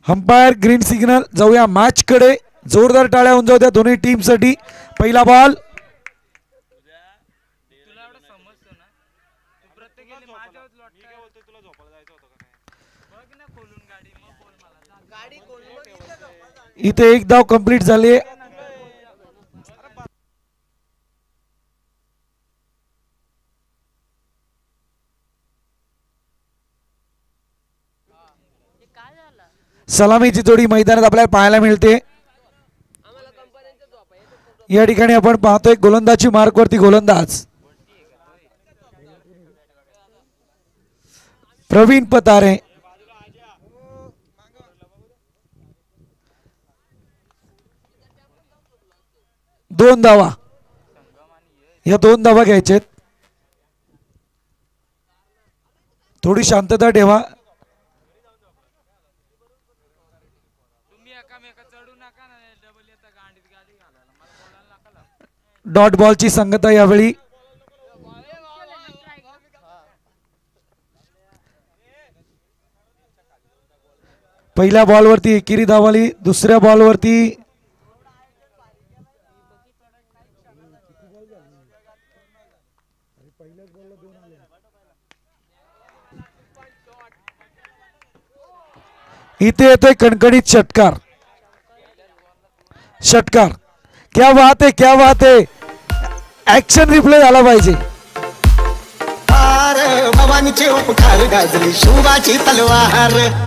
Umpire green signal. जाऊया match कडे. जोरदार टाळ्या होऊन जाऊ द्या दोन्ही टीम साठी. पहिला बॉल. इथे एक धाव कंप्लीट झाली. सलामीची जोडी मैदानात आपल्याला पाहायला मिळते. या ठिकाणी आपण पाहतोय गोलंदाजी मार्क वरती गोलंदाज प्रवीण पतारे. दोन धावा. या दोन धावा घ्यायचे. थोडी शांतता ठेवा. डॉट बॉलची संगता यावेळी. पहिल्या बॉलवरती एकेरी धावाली. दुसऱ्या बॉलवरती इथे येतोय कणकणीत षटकार. षटकार. क्या बात है, क्या बात है. ऍक्शन रिप्ले झाला पाहिजे. भवानीचे उपकार गाजली शिवाची तलवार.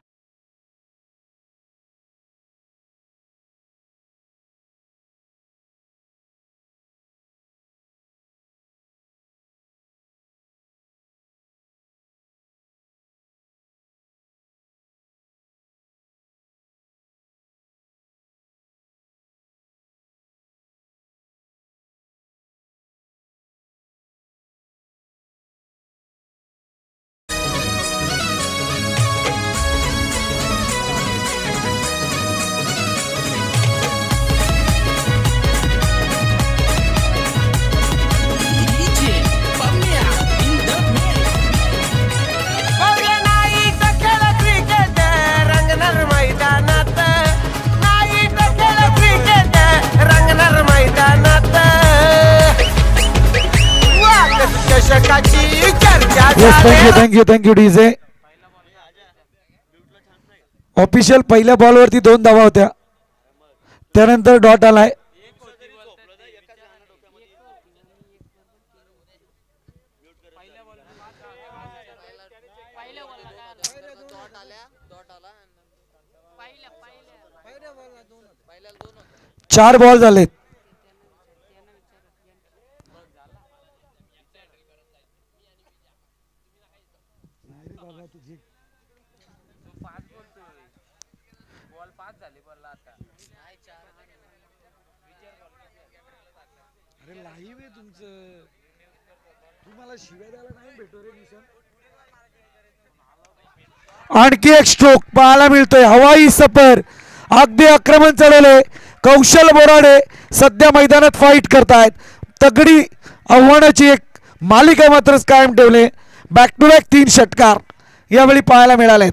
Thank you DJ. ऑफिशियल पहिल्या बॉलवरती दोन धावा होत्या. त्यानंतर डॉट आलाय. चार बॉल झालेत. आणखी एक स्ट्रोक पाहायला मिळतोय. हवाई सफर. अगदी आक्रमण चढवले. कौशल बोराडे सध्या मैदानात फाईट करतायत. तगडी आव्हानाची एक मालिका मात्र कायम ठेवले. बॅक टू बॅक 3 षटकार यावेळी पाहायला मिळालेत.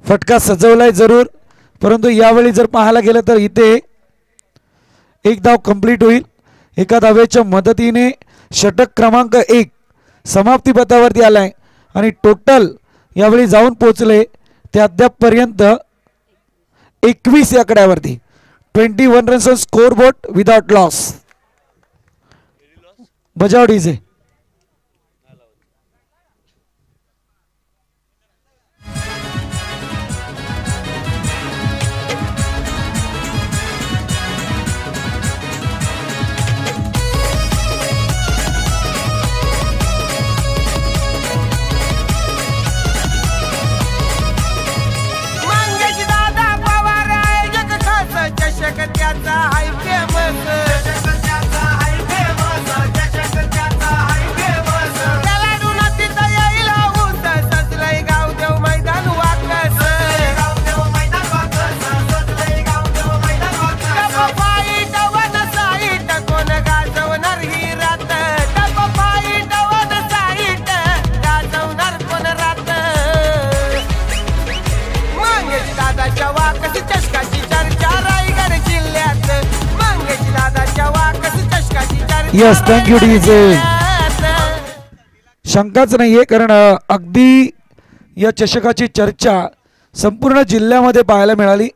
फटका सजवलाय जरूर, परंतु यावेळी जर पाहायला गेलं तर इथे एक धाव कंप्लीट होईल. एका धावेच्या मदतीने षटक क्रमांक 1 समाप्ती पथावरती आलाय आणि टोटल यावेळी जाऊन पोहोचले ते अद्यापपर्यंत 21 या आकड्यावरती. 21 runs on score board without loss. बजाव डीजे. त्याचा हाय फेमस. Yes thank you DJ. शंकाच नाहीये कारण अगदी या चषकाची चर्चा संपूर्ण जिल्ह्यामध्ये पाहायला मिळाली.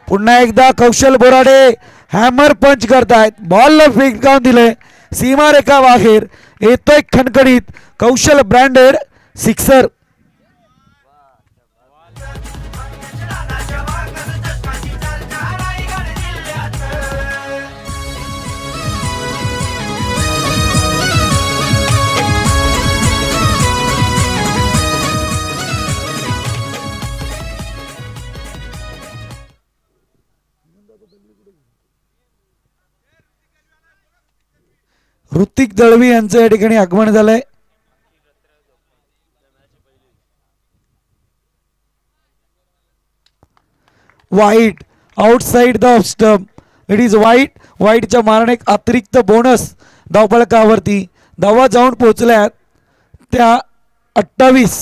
पुन्हा एकदा कौशल बोराडे हॅमर पंच करतायत. बॉलला फेकावून दिले सीमारेखा बाहेर. येतोय खणखणीत कौशल ब्रँडेड सिक्सर. ऋतिक दळवी यांचं या ठिकाणी आगमन झालंय. वाईट outside the stump. It is वाईट. वाईटच्या मारणे एक अतिरिक्त बोनस धावफलकावरती. धावा जाऊन पोहोचल्यात त्या 28.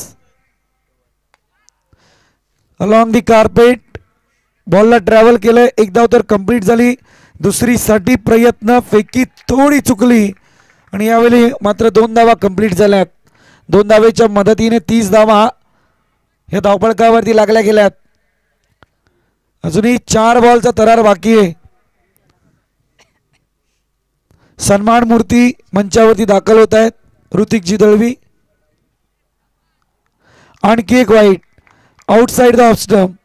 अलॉंग दी कार्पेट बॉलला ट्रॅव्हल केलं. एक धाव तर कंप्लीट झाली. दुसरी साठी प्रयत्न फेकी थोडी चुकली आणि यावेळी मात्र 2 धावा कंप्लीट झाल्यात. 2 धावेच्या मदतीने 30 धावा या धावफलकावरती लागल्या गेल्यात. अजूनही 4 बॉलचा तरार बाकी आहे. सन्मान मूर्ती मंचावरती दाखल होत आहेत. ऋतिकजी दळवी. आणखी एक वाईट आउटसाइड द ऑफ स्टंप.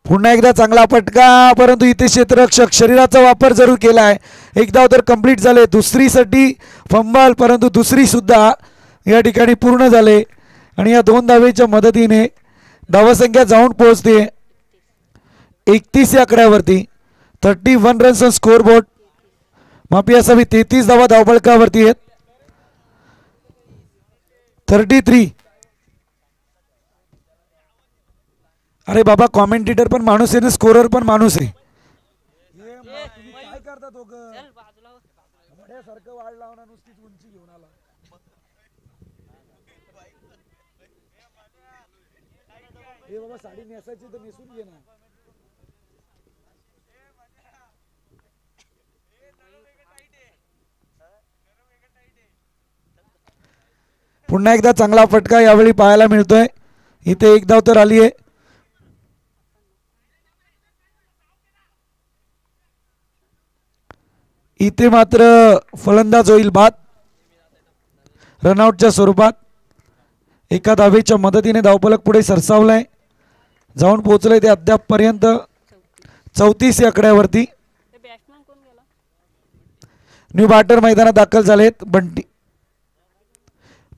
पुन्हा एकदा चांगला फटका परंतु इथे क्षेत्ररक्षक शरीराचा वापर जरूर केलाय. एक धाव तर कंप्लीट झाले. दुसरीसाठी फंबल परंतु दुसरी सुद्धा या ठिकाणी पूर्ण झाले आणि या 2 धावेच्या मदतीने धावसंख्या जाऊन पोहोचते 31 या आकड्यावरती. 31 रन्स ऑन स्कोर बोर्ड. माफी असावी 33 धावा धावफलकावरती आहेत. 33. अरे बाबा कॉमेंटेटर पण माणूस आहे ना स्कोरर पण माणूस आहे. काय करता दोघं सारखं वाढ लावणार नुसतीच उंची घेऊन आला. हे बाबा साडी नेसायची तर नेसून घे ना. पुन्हा एकदा चांगला फटका यावेळी पाहायला मिळतोय. इथे एक धाव तर आली आहे. इथे मात्र फलंदाज होईल बाद रनआउटच्या स्वरूपात. एका धावेच्या मदतीने धावफलक पुढे सरसावलाय. जाऊन पोहोचलंय ते अद्यापपर्यंत 34 या आकड्यावरती. न्यू बॅटर मैदानात दाखल झालेत. बंटी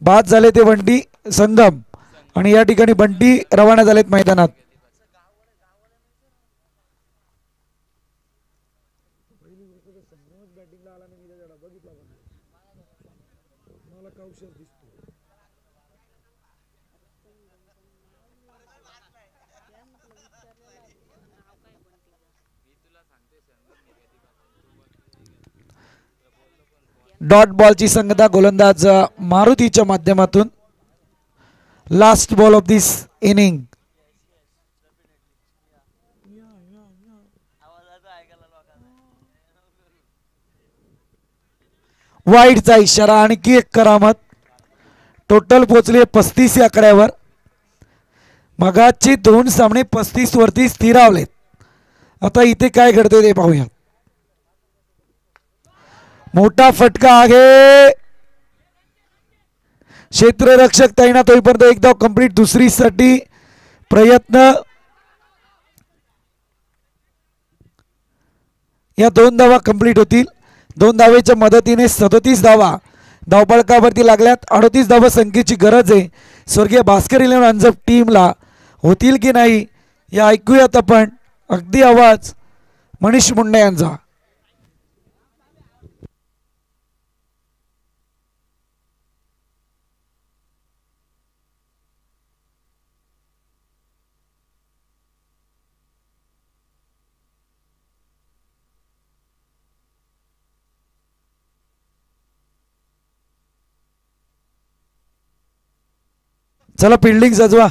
बाद झाले ते बंटी संगम आणि या ठिकाणी बंटी रवाना झालेत मैदानात. डॉट बॉलची संगता गोलंदाज मारुतीच्या माध्यमातून. Last ball of this inning. वाईडचा इशारा. आणखी एक करामत. टोटल पोहोचले 35 या आकड्यावर. मगाची 2 सामने 35 वरती स्थिरावलेत. आता इथे काय घडतंय ते पाहूया. मोठा फटका आहे. क्षेत्ररक्षक तैनात होईपर्यंत एक धाव कंप्लीट. दुसरीसाठी प्रयत्न. या 2 धावा कंप्लीट होतील. 2 धावेच्या मदतीने 37 धावा धावफलकावरती लागल्यात. 38 धावा संख्येची गरज आहे स्वर्गीय भास्कर 11 अंजप टीमला. होतील की नाही या ऐकूयात आपण. अगदी आवाज मनीष मुंडे यांचा. चला फिल्डिंग सजवा.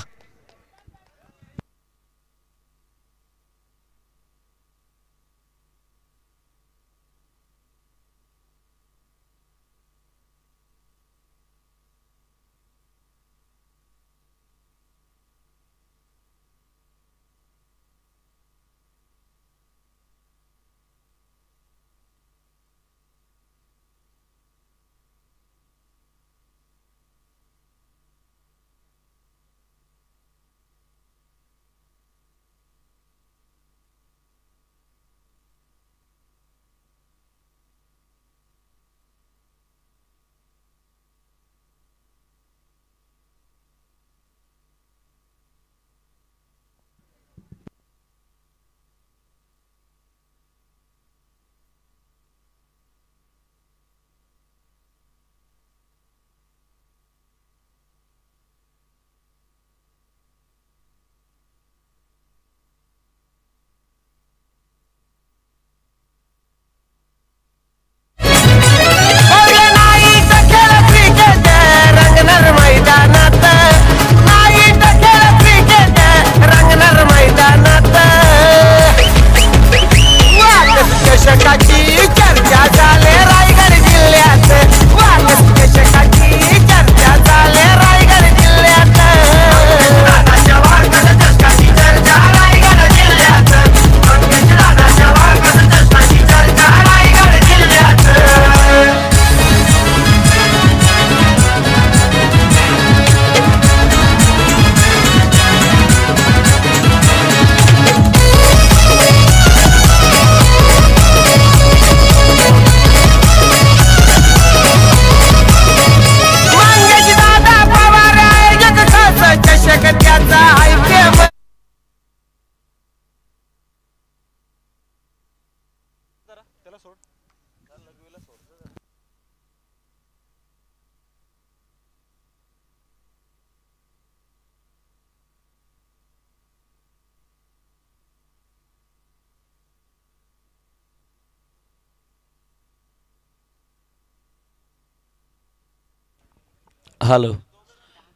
हॅलो.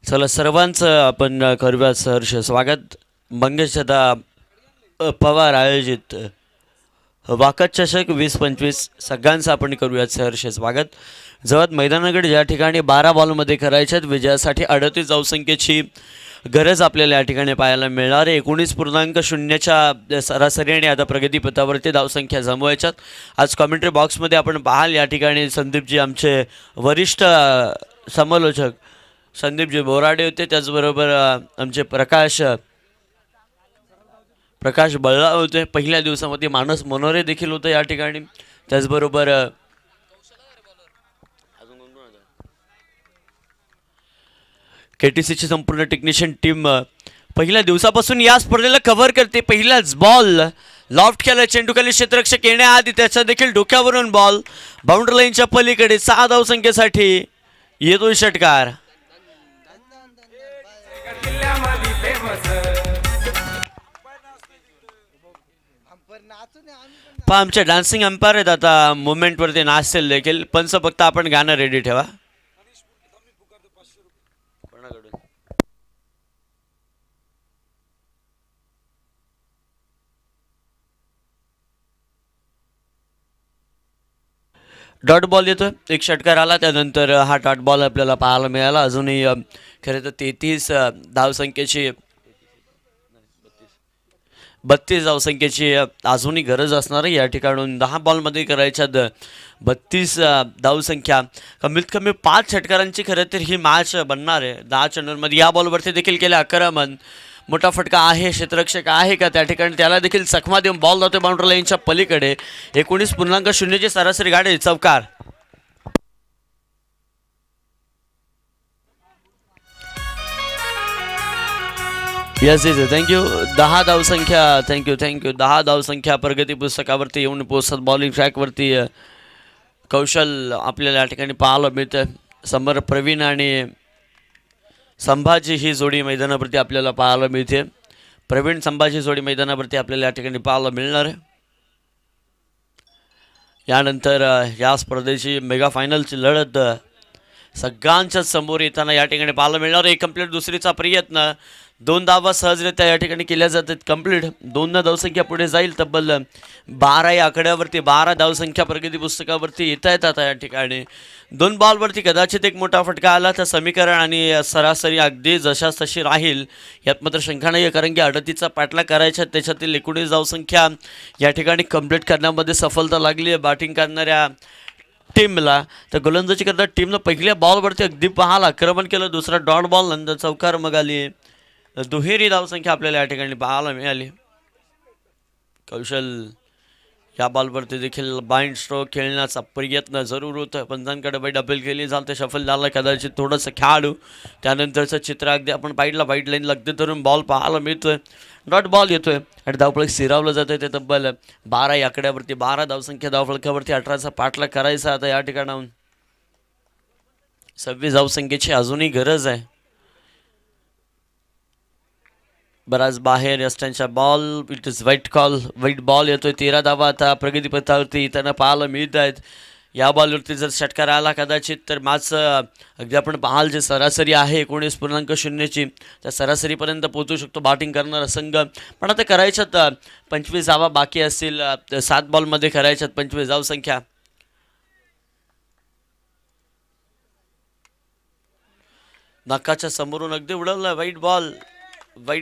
चला सर्वांचं आपण करूया सहर्ष स्वागत. मंगेशदा पवार आयोजित वाकत चषक 2025 सगळ्यांचं आपण करूयात सहर्ष स्वागत. जवळ मैदानाकडे ज्या ठिकाणी 12 बॉलमध्ये करायच्यात विजयासाठी 38 धावसंख्येची गरज आपल्याला या ठिकाणी पाहायला मिळणार आहे. 19.0च्या सरासरीने आता प्रगतीपथावरती धावसंख्या जमवायच्यात. आज कॉमेंट्री बॉक्समध्ये आपण पाहाल या ठिकाणी संदीपजी आमचे वरिष्ठ समालोचक संदीपजी बोराडे होते. त्याचबरोबर आमचे प्रकाश बळला होते. पहिल्या दिवसामध्ये मानस मनोरे देखील होते या ठिकाणी. त्याचबरोबर KTCची संपूर्ण टेक्निशियन टीम पहिल्या दिवसापासून या स्पर्धेला कव्हर करते. पहिलाच बॉल लॉफ्ट केला चेंडूखाली क्षेत्ररक्षक येण्याआधी त्याच्या देखील डोक्यावरून बॉल बाउंड्री लाईनच्या पलीकडे 6 धावसंख्येसाठी येतो षटकार. पहा आमचे डान्सिंग अंपायर आहेत आता मुवमेंटवरती नाचतील देखील. पंच फक्त आपण गाणं रेडी ठेवा. डॉट बॉल येतो. एक षटकार आला त्यानंतर हा डॉट बॉल आपल्याला पाहायला मिळाला. अजूनही खरं तर 33 धावसंख्येची 32 धावसंख्येची अजूनही गरज असणार आहे. या ठिकाणून 10 बॉलमध्ये करायच्यात 32 धावसंख्या. कमीत कमी 5 षटकारांची खरं तर ही मॅच बनणार आहे. 10 चेंडूंमध्ये या बॉलवरती देखील केले आक्रमण. मोठा फटका आहे. क्षेत्ररक्षक आहे का त्या ठिकाणी त्याला देखील चकमा देऊन बॉल जातो बाउंड्री लाईनच्या पलीकडे. 19.0ची सरासरी गाडी चौकार. Yes yes thank you. 10 धावसंख्या. थँक्यू 10 धावसंख्या प्रगती पुस्तकावरती येऊन पोहोचतात. बॉलिंग ट्रॅकवरती कौशल आपल्याला या ठिकाणी पाहायला मिळतं. समोर प्रवीण आणि संभाजी ही जोडी मैदानावरती आपल्याला पाहायला मिळते. प्रवीण संभाजी जोडी मैदानावरती आपल्याला या ठिकाणी पाहायला मिळणार आहे. यानंतर या स्पर्धेची मेगा फायनलची लढत सगळ्यांच्या समोर येताना या ठिकाणी पाहायला मिळणार. एक कंप्लीट दुसरीचा प्रयत्न, 2 धावा सहजरित्या या ठिकाणी केल्या जातात. कंप्लीट 2 धावसंख्या पुढे जाईल. तब्बल 12 या आकड्यावरती 12 धावसंख्या प्रगती पुस्तकावरती येत आहेत. आता या ठिकाणी 2 बॉलवरती कदाचित एक मोठा फटका आला तर समीकरण आणि सरासरी अगदी जशास तशी राहील यात मात्र शंका नाही आहे. कारण की 38चा पाठला करायचा, त्याच्यातील 19 धावसंख्या या ठिकाणी कंप्लीट करण्यामध्ये सफलता लागली आहे बॅटिंग करणाऱ्या टीमला. तर गोलंदाजी करता टीमनं पहिल्या बॉलवरती अगदी पाहाल आक्रमण केलं. दुसरा डॉट बॉल नंतर चौकार मग आली. दुहेरी धावसंख्या आपल्याला या ठिकाणी पाहायला मिळाली. कौशल या बॉलवरती देखील बाइंड स्ट्रोक खेळण्याचा प्रयत्न जरूर होतं. पंचांकडे बैट अपील केली जाल ते सफल झालं कदाचित थोडंसं खेळाडू. त्यानंतरचं चित्र अगदी आपण पाहिलं व्हाईट लाईन लगते धरून बॉल पाहायला मिळतोय. डॉट बॉल येतोय आणि धावफलक स्थिरावलं जातं. ते तब्बल 12 या आकड्यावरती 12 धावसंख्या धावफलकावरती 18चा पाठला करायचा. आता या ठिकाणाहून 26 धावसंख्येची अजूनही गरज आहे. बराच बाहेर यस्टांच्या बॉल, इट इज वाईट कॉल, वाईट बॉल येतोय. 13 धावा आता प्रगतीपथावरती त्यांना पाहायला मिळत आहेत. या बॉलवरती जर षटकार आला कदाचित तर माझं अगदी आपण पाहाल जे सरासरी आहे 19.0ची त्या सरासरीपर्यंत पोहोचू शकतो बॅटिंग करणारा संघ. पण आता करायच्यात 25 धावा बाकी असतील. 7 बॉलमध्ये करायच्यात 25 धावसंख्या. नाकाच्या समोरून अगदी उडवला वाईट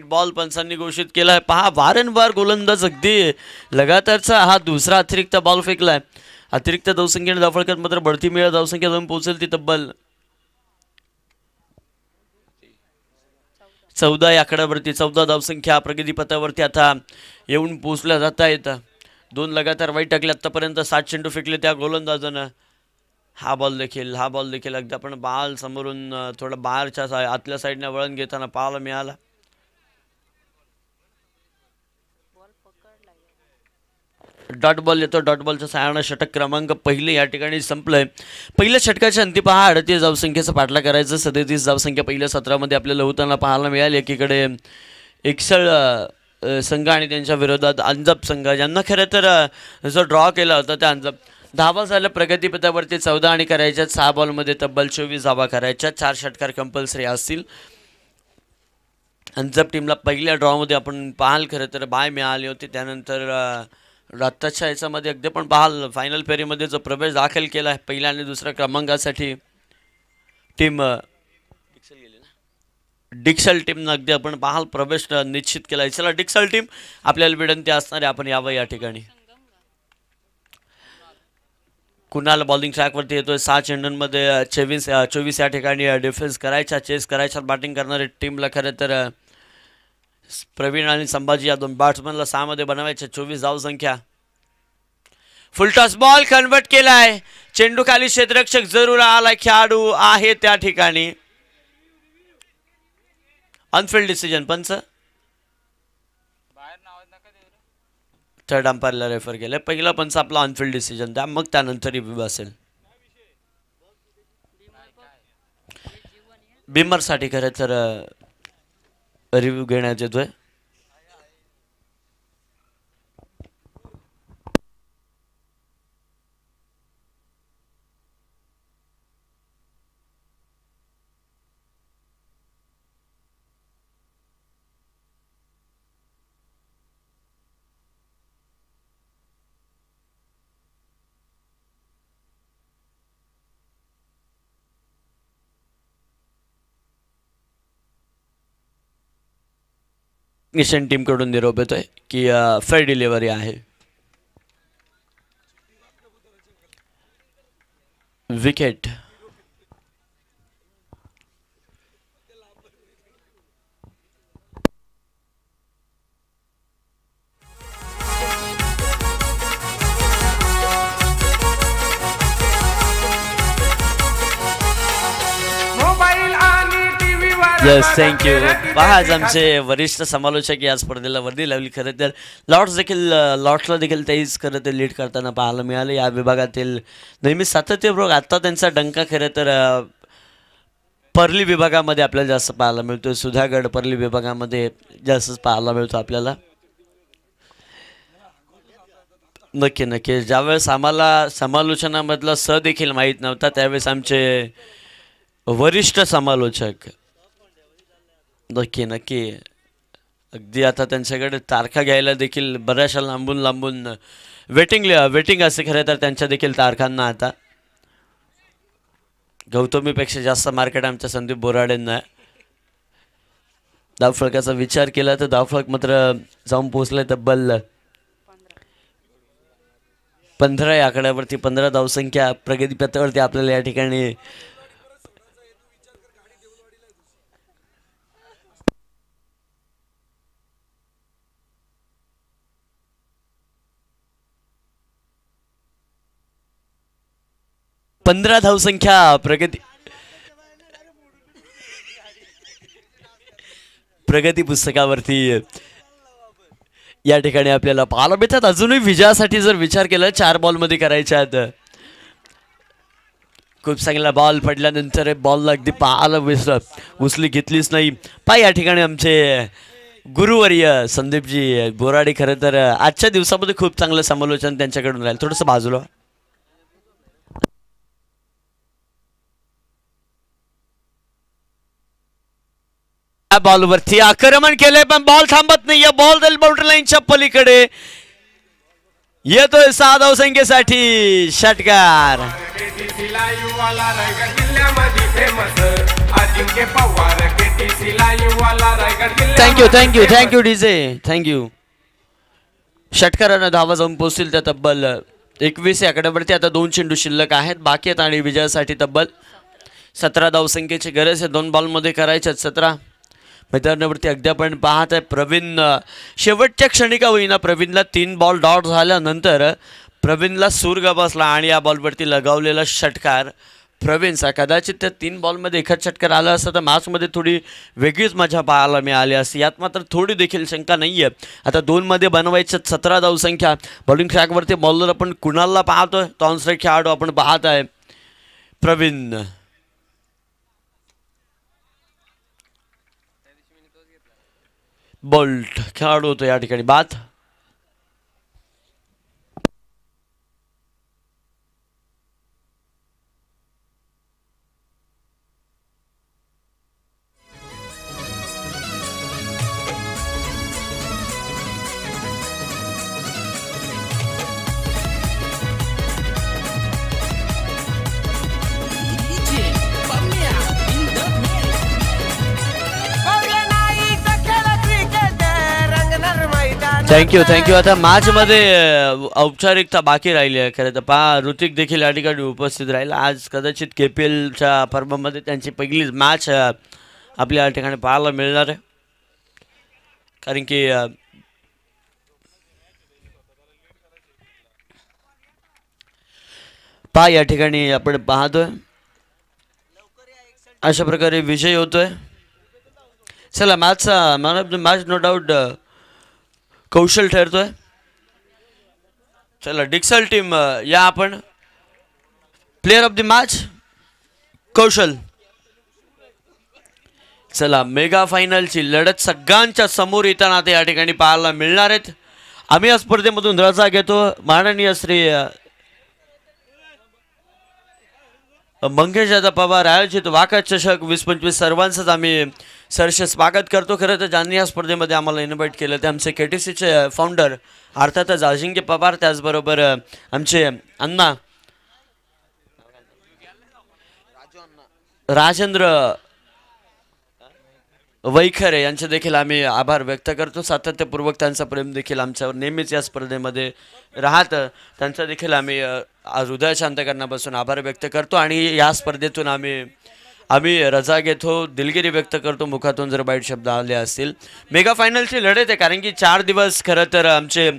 बॉल पंचांनी घोषित केला आहे. पहा वारंवार गोलंदाज अगदी लगातारचा हा दुसरा अतिरिक्त बॉल फेकलाय. अतिरिक्त धावसंख्येने धावफलकात मात्र बढती मिळत धावसंख्या जाऊन पोहोचेल ती तब्बल 14 या आकड्यावरती. 14 धावसंख्या प्रगतीपथावरती आता येऊन पोहोचल्या जात आहेत. 2 लगातार वाईट टाकले आतापर्यंत. 7 चेंडू फेकले त्या गोलंदाजानं. हा बॉल देखील अगदी आपण बॉल समोरून थोडं बाहेरच्या आतल्या साईडने वळण घेताना पाहायला मिळाला. डॉट बॉल येतो. डॉट बॉलच्या सहाय्यानं षटक क्रमांक पहिले या ठिकाणी संपलंय. पहिल्या षटकाच्या अंती पहा 38 धावसंख्येचा पाठला करायचं. 37 धावसंख्या पहिल्या सत्रामध्ये आपल्याला होताना पाहायला मिळाली. एकीकडे एकसळ संघ आणि त्यांच्या विरोधात अंजप संघ, ज्यांना खरं तर जो ड्रॉ केला होता त्या अंजप धावा झाल्या प्रगतीपथावरती 14 आणि करायच्या. 6 बॉलमध्ये तब्बल 24 धावा करायच्या. 4 षटकार कंपल्सरी असतील. अंजप टीमला पहिल्या ड्रॉमध्ये आपण पाहाल खरं तर बाय मिळाली होती. त्यानंतर आत्ताच्या याच्यामध्ये अगदी पण पाहाल फायनल फेरीमध्ये जो प्रवेश दाखल केला आहे पहिल्या आणि दुसऱ्या क्रमांकासाठी टीम डिक्सल टीमनं अगदी आपण पाहाल प्रवेश निश्चित केला. चला डिक्सल टीम आपल्याला विनंती असणारे आपण यावं या ठिकाणी. कुणाल बॉलिंग ट्रॅकवरती येतोय. 6 चेंडूंमध्ये 24 या ठिकाणी डिफेन्स करायचा, चेस करायच्या बॅटिंग करणारे टीमला खरं तर प्रवीण आणि संभाजी या 2 बॅट्समनला 6 मध्ये बनवायच्या. 24 धावसंख्या. फुलटॉस बॉल कन्वर्ट केलाय. चेंडू खाली क्षेत्ररक्षक जरूर आलाय. खेळाडू आहे त्या ठिकाणी. अनफिल्ड डिसिजन पंच थर्ड अंपायरला रेफर केलंय. पहिला पंच आपला अनफिल्ड डिसिजन द्या, मग त्यानंतर रिव्ह्यू असेल. बिमरसाठी खरं तर रिव्ह्यू घेण्यात येतोय. ईशान टीम कडून निरोप येतोय की फेअर डिलिव्हरी आहे. विकेट. Yes thank you. पहा आज आमचे वरिष्ठ समालोचक या स्पर्धेला वर्दी लावली. खरं तर लॉर्ड्सला देखील तेच खरं तर लीड करताना पाहायला मिळाले. या विभागातील नेहमी सातत्यपूर्वक आत्ता त्यांचा डंका खरं तर परली विभागामध्ये आपल्याला जास्त पाहायला मिळतो. सुधागड परली विभागामध्ये जास्तच पाहायला मिळतो आपल्याला. नक्की ज्यावेळेस आम्हाला समालोचनामधला स देखील माहीत नव्हता त्यावेळेस आमचे वरिष्ठ समालोचक नक्की नक्की अगदी आता त्यांच्याकडे तारखा घ्यायला देखील बऱ्याचशा लांबून लांबून वेटिंग असे खरं तर त्यांच्या देखील तारखांना आता गौतमीपेक्षा जास्त मार्केट आमच्या संदीप बोराडेंना. धावफलकाचा विचार केला तर धावफलक मात्र जाऊन पोहोचले तब्बल 15 या आकड्यावरती. 15 धावसंख्या प्रगती पथावरती आपल्याला या ठिकाणी धावसंख्या प्रगती पुस्तकावरती या ठिकाणी आपल्याला पाहायला मिळतात. अजूनही विजयासाठी जर विचार केला 4 बॉलमध्ये करायच्यात. खूप चांगला बॉल पडल्यानंतर बॉलला अगदी पाहायला उचली घेतलीच नाही. या ठिकाणी आमचे गुरुवर्य संदीपजी बोराडे खरं तर आजच्या दिवसामध्ये खूप चांगलं समालोचन त्यांच्याकडून राहील. थोडंसं बाजूला बॉलवरती आक्रमण केले पण बॉल थांबत नाहीये. बॉल जाईल बाउंड्री लाईनच्या पलीकडे. येतोय 6 धावसंख्येसाठी षटकार. Thank you DJ thank you. षटकारानं धावा जाऊन पोहोचतील त्या तब्बल 21 आकड्यावरती. आता 2 चेंडू शिल्लक आहेत बाकी आहेत आणि विजयासाठी तब्बल 17 धावसंख्येची गरज आहे. 2 बॉलमध्ये करायच्यात 17. मैदानावरती अगदी आपण पाहत आहे प्रवीण शेवटच्या क्षणी का होईना प्रवीणला 3 बॉल डॉट झाल्यानंतर प्रवीणला सूर्ग बसला आणि या बॉलवरती लगावलेला षटकार प्रवीणचा. कदाचित त्या 3 बॉलमध्ये एखाद षटकार आला असता तर मॅचमध्ये थोडी वेगळीच मजा पाहायला मिळाली असती. यात मात्र थोडी देखील शंका नाही आहे. आता 2 मध्ये बनवायच्या 17 धावसंख्या. बॉलिंग ट्रॅकवरती बॉलर आपण कुणालला पाहतोय. टॉन्स्ट्राईक खेळाडू आपण पाहत आहे प्रवीण. बोल्ट खेळाडू होतो या ठिकाणी बाद. थँक्यू. आता मॅच मध्ये औपचारिकता बाकी राहिली आहे खरं तर. ऋतिक देखील या ठिकाणी उपस्थित राहील. आज कदाचित KPLच्या फॉर्ममध्ये त्यांची पहिलीच मॅच आपल्या या ठिकाणी पाहायला मिळणार आहे. कारण की या ठिकाणी आपण पाहतोय अशा प्रकारे विजय होतोय. चला मॅचचा man of the match no doubt Kaushal ठरतोय. चला डिक्सल टीम या आपण. Player of the match Kaushal. चला मेगा फायनलची लढत सगळ्यांच्या समोर येताना ते या ठिकाणी पाहायला मिळणार आहेत. आम्ही या स्पर्धेमधून रजा घेतो. माननीय श्री मंगेश दादा पवार आयोजित वाकड चषक 2025 सर्वांचंच आम्ही सरसे स्वागत करतो. खरं तर ज्यांनी या स्पर्धेमध्ये आम्हाला इन्व्हाइट केलं ते आमचे KTCचे फाउंडर अर्थातच अजिंक्य पवार, त्याचबरोबर आमचे अण्णा राजेंद्र वैखरे यांचे देखील आम्ही आभार व्यक्त करतो. सातत्यपूर्वक त्यांचा प्रेम देखील आमच्यावर नेहमीच या स्पर्धेमध्ये राहतं. त्यांचा देखील आम्ही आज हृदय शांत करण्यापासून आभार व्यक्त करतो. आणि या स्पर्धेतून आम्ही रजा घेतो, दिलगिरी व्यक्त करतो मुखातून जर वाईट शब्द आले असतील. मेगा फायनलची लढत आहे कारण की 4 दिवस खरं तर आमचे